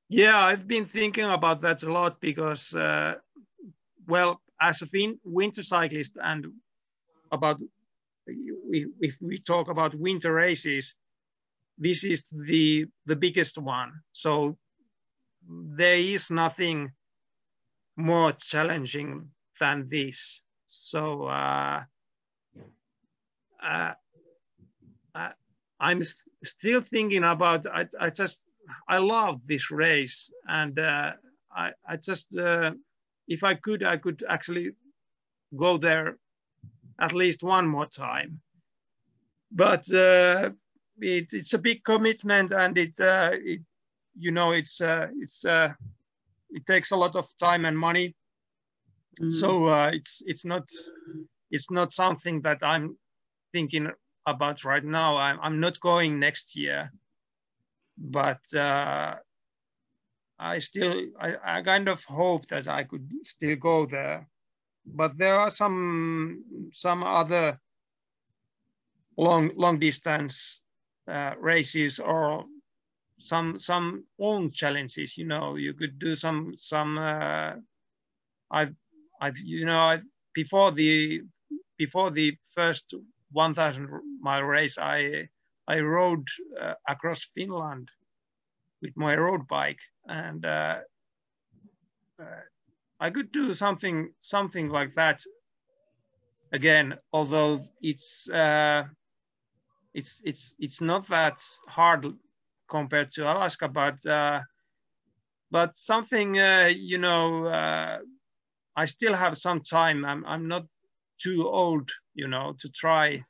Yeah, I've been thinking about that a lot because, well, as a winter cyclist, and about, if we talk about winter races, this is the biggest one. So there is nothing more challenging than this. So I'm still thinking about, I love this race, and I just, if I could actually go there at least one more time. But it's a big commitment, and it you know, it takes a lot of time and money. So it's not something that I'm thinking about right now. I'm not going next year, but I kind of hope that I could still go there. But there are some other long distance races, or some own challenges. You know, you could do some before the first 1,000-mile race, I rode across Finland with my road bike, and I could do something like that again. Although it's not that hard compared to Alaska, but something, you know, I still have some time. I'm not too old, you know, to try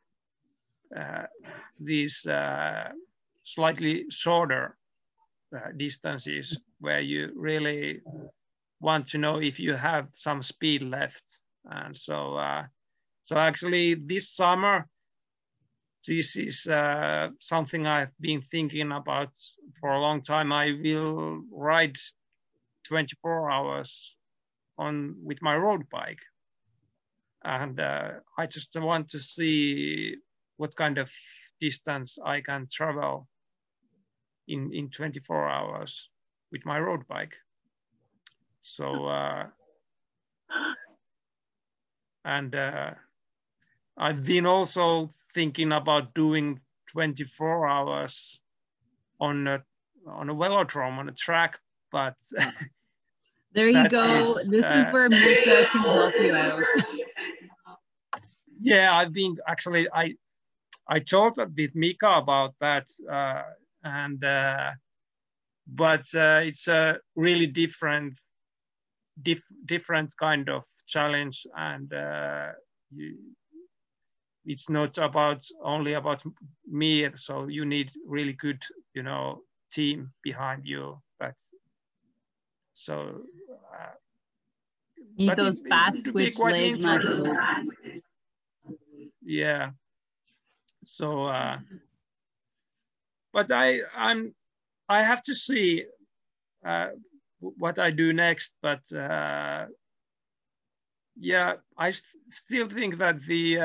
these slightly shorter distances where you really want to know if you have some speed left. And so actually this summer, this is something I've been thinking about for a long time. I will ride 24 hours with my road bike, and I just want to see what kind of distance I can travel in 24 hours with my road bike. So and I've been also thinking about doing 24 hours on a velodrome, on a track, but there you go. This is where Mika can help you out. Yeah, I've been actually, I talked with Mika about that, but it's a really different kind of challenge, and it's not only about me. So you need really good, you know, team behind you. So need those fast twitch leg muscles. Yeah. So but I have to see what I do next. But yeah, I still think that the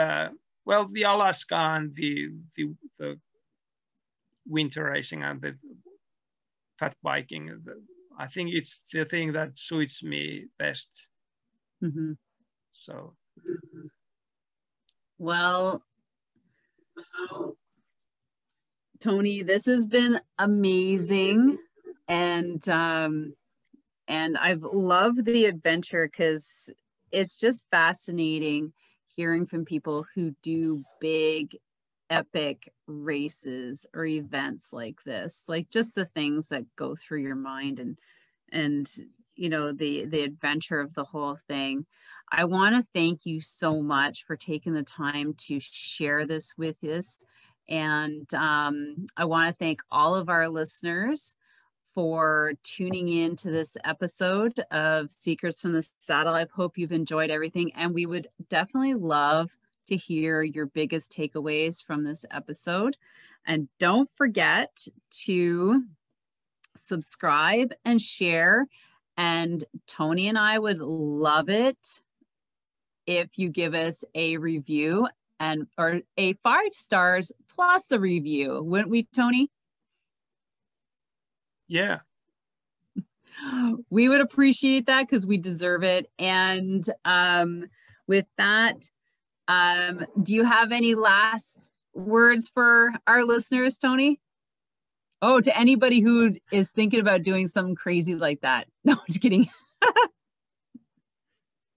Alaska and the winter racing and the fat biking, I think it's the thing that suits me best. Mm-hmm. So, well, Toni, this has been amazing, and I've loved the adventure because it's just fascinating hearing from people who do big, epic races or events like this, like just the things that go through your mind, and you know, the adventure of the whole thing. I want to thank you so much for taking the time to share this with us. And I want to thank all of our listeners for tuning in to this episode of Secrets from the Saddle. I hope you've enjoyed everything, and we would definitely love to hear your biggest takeaways from this episode. And don't forget to subscribe and share. And Toni and I would love it if you give us a review, or a 5 stars plus a review. Wouldn't we, Toni? Yeah. We would appreciate that because we deserve it. And with that, do you have any last words for our listeners, Toni? Oh, to anybody who is thinking about doing something crazy like that. No, just kidding.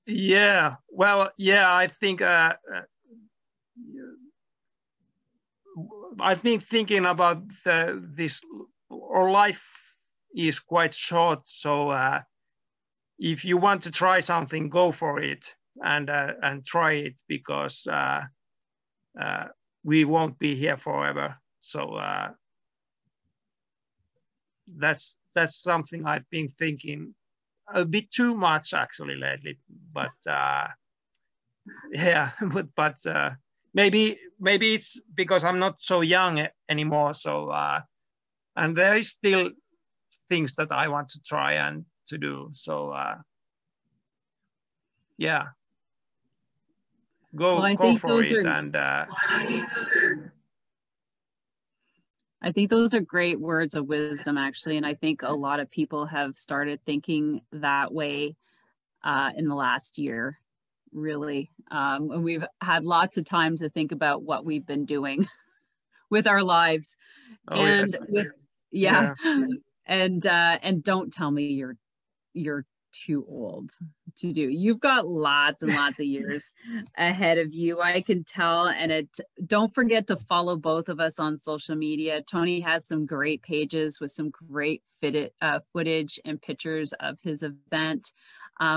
Yeah. Well, yeah, I think thinking about this, our life is quite short. So if you want to try something, go for it and try it, because we won't be here forever. So that's something I've been thinking a bit too much actually lately. But yeah, but maybe it's because I'm not so young anymore. So and there is still things that I want to try and to do. So yeah, go for it. And I think those are great words of wisdom, actually. And I think a lot of people have started thinking that way in the last year, really. And we've had lots of time to think about what we've been doing with our lives. Oh, and yes. And don't tell me you're too old to do. You've got lots and lots of years ahead of you, I can tell. And don't forget to follow both of us on social media. Toni has some great pages with some great footage and pictures of his event.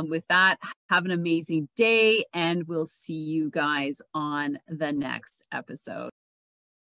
With that, have an amazing day, and we'll see you guys on the next episode.